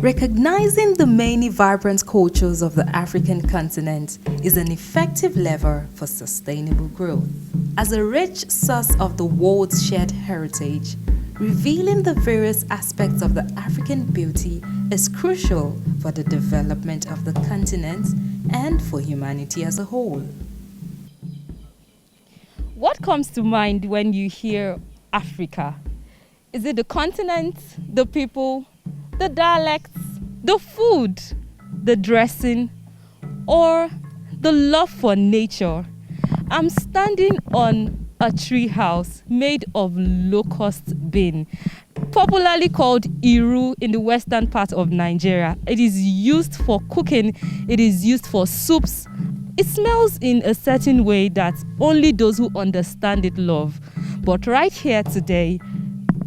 Recognizing the many vibrant cultures of the African continent is an effective lever for sustainable growth. As a rich source of the world's shared heritage, revealing the various aspects of the African beauty is crucial for the development of the continent and for humanity as a whole. What comes to mind when you hear Africa? Is it the continent, the people, the dialects, the food, the dressing, or the love for nature? I'm standing on a tree house made of locust bean, popularly called Iru in the western part of Nigeria. It is used for cooking, it is used for soups. It smells in a certain way that only those who understand it love. But right here today,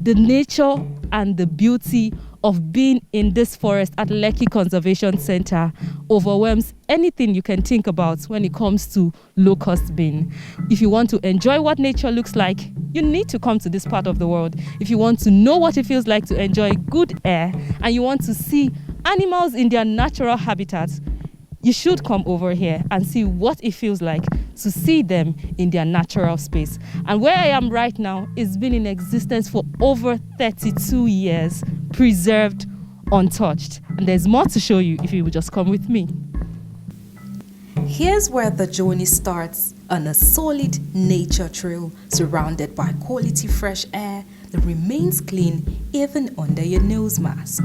the nature and the beauty of being in this forest at Lekki Conservation Center overwhelms anything you can think about when it comes to locust bean. If you want to enjoy what nature looks like, you need to come to this part of the world. If you want to know what it feels like to enjoy good air and you want to see animals in their natural habitats, you should come over here and see what it feels like to see them in their natural space. And where I am right now is been in existence for over 32 years, preserved, untouched. And there's more to show you if you would just come with me. Here's where the journey starts, on a solid nature trail surrounded by quality fresh air that remains clean even under your nose mask.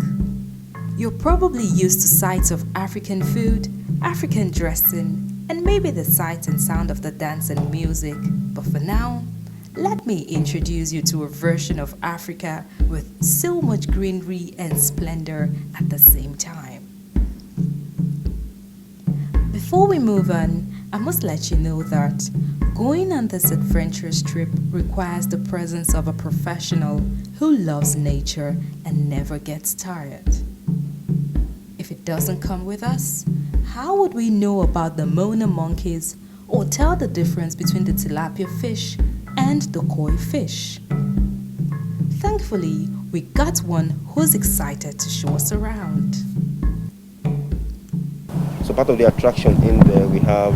You're probably used to sights of African food, African dressing, and maybe the sight and sound of the dance and music. But for now, let me introduce you to a version of Africa with so much greenery and splendor at the same time. Before we move on, I must let you know that going on this adventurous trip requires the presence of a professional who loves nature and never gets tired. If it doesn't come with us, how would we know about the Mona monkeys or tell the difference between the tilapia fish and the koi fish? Thankfully, we got one who's excited to show us around. So part of the attraction in there, we have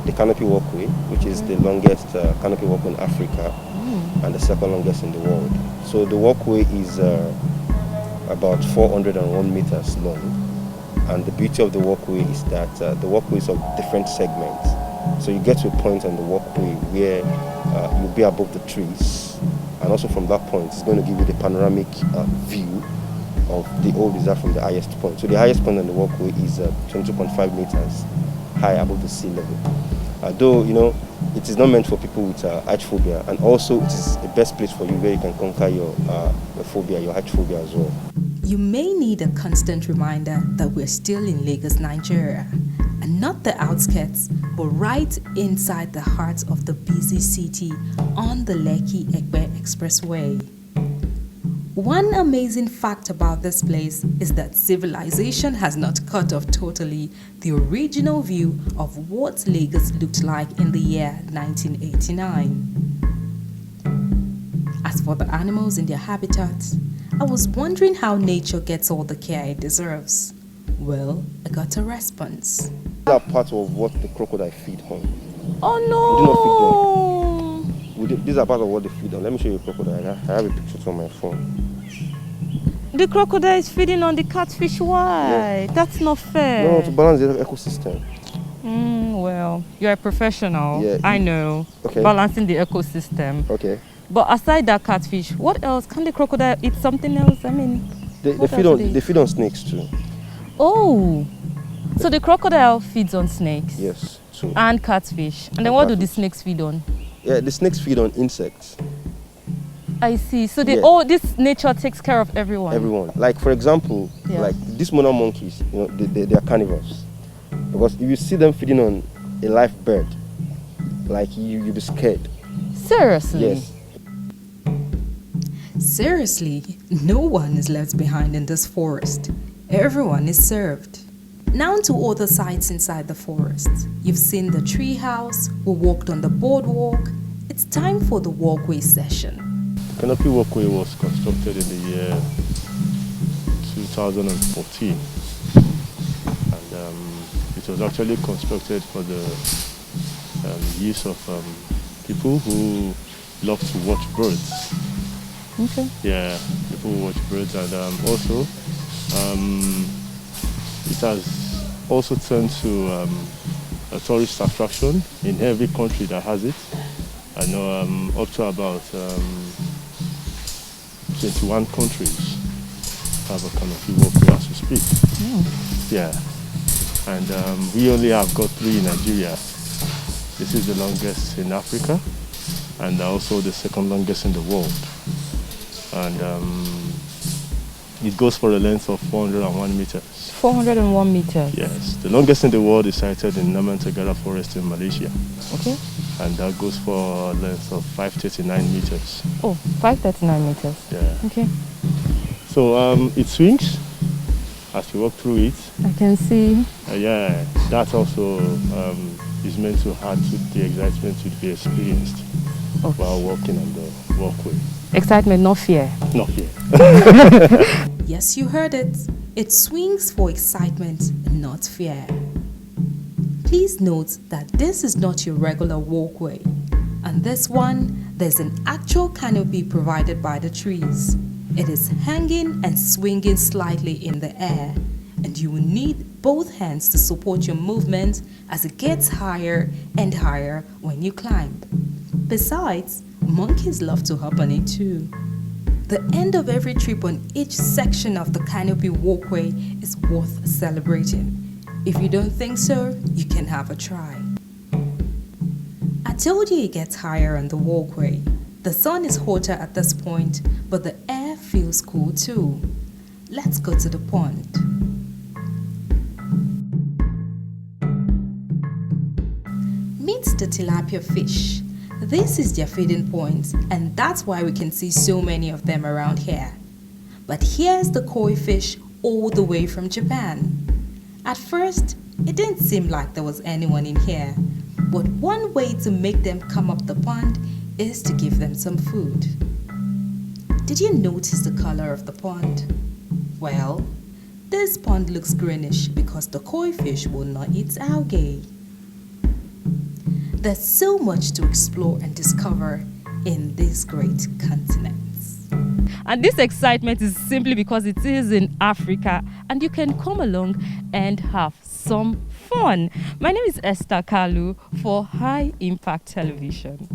the canopy walkway, which is the longest canopy walkway in Africa and the second longest in the world. So the walkway is about 401 meters long, and the beauty of the walkway is that the walkway is of different segments. So you get to a point on the walkway where you'll be above the trees, and also from that point it's going to give you the panoramic view of the old reserve from the highest point. So the highest point on the walkway is 22.5 meters high above the sea level. Though, you know, it is not meant for people with height phobia, and also it is the best place for you where you can conquer your phobia, your height phobia as well. You may need a constant reminder that we're still in Lagos, Nigeria, and not the outskirts, but right inside the heart of the busy city on the Lekki-Egbe Expressway. One amazing fact about this place is that civilization has not cut off totally the original view of what Lagos looked like in the year 1989. As for the animals in their habitats, I was wondering how nature gets all the care it deserves. Well, I got a response. These are part of what the crocodile feed on. Oh no! We do not feed them. These are part of what they feed on. Let me show you a crocodile. I have a picture on my phone. The crocodile is feeding on the catfish. Why? Yeah. That's not fair. No, to balance the ecosystem. Well, you're a professional. Yeah. I know. Okay. Balancing the ecosystem. Okay. But aside that catfish, what else? Can the crocodile eat something else? I mean, they feed on snakes too. Oh, so the crocodile feeds on snakes? Yes, too. And catfish. And then what do the snakes feed on? Yeah, the snakes feed on insects. I see. So this nature takes care of everyone. Everyone. Like for example, like these Mona monkeys, you know, they are carnivores. Because if you see them feeding on a live bird, like you'll be scared. Seriously? Yes. Seriously, no one is left behind in this forest. Everyone is served. Now to other sites inside the forest. You've seen the tree house, we walked on the boardwalk. It's time for the walkway session. Canopy walkway was constructed in the year 2014. And it was actually constructed for the use of people who love to watch birds. Okay. Yeah, people who watch birds, and also it has also turned to a tourist attraction in every country that has it. I know up to about 21 countries have a canopy walkway as we speak. Oh. Yeah, and we only have got 3 in Nigeria. This is the longest in Africa, and also the second longest in the world. And it goes for a length of 401 meters. 401 meters? Yes. The longest in the world is sited in Naman Tegara Forest in Malaysia. Okay. And that goes for a length of 539 meters. Oh, 539 meters. Yeah. Okay. So it swings as you walk through it. I can see. Yeah, that also is meant to add to the excitement to be experienced while walking on the walkway. Excitement, not fear. Not fear. Yes, you heard it. It swings for excitement, not fear. Please note that this is not your regular walkway. On this one, there's an actual canopy provided by the trees. It is hanging and swinging slightly in the air, and you will need both hands to support your movement as it gets higher and higher when you climb. Besides, monkeys love to hop on it too. The end of every trip on each section of the canopy walkway is worth celebrating. If you don't think so, you can have a try. I told you it gets higher on the walkway. The sun is hotter at this point, but the air feels cool too. Let's go to the pond. Meet the tilapia fish. This is their feeding point, and that's why we can see so many of them around here. But here's the koi fish all the way from Japan. At first, it didn't seem like there was anyone in here, but one way to make them come up the pond is to give them some food. Did you notice the color of the pond? Well, this pond looks greenish because the koi fish will not eat algae. There's so much to explore and discover in this great continent. And this excitement is simply because it is in Africa and you can come along and have some fun. My name is Esther Kalu for High Impact Television.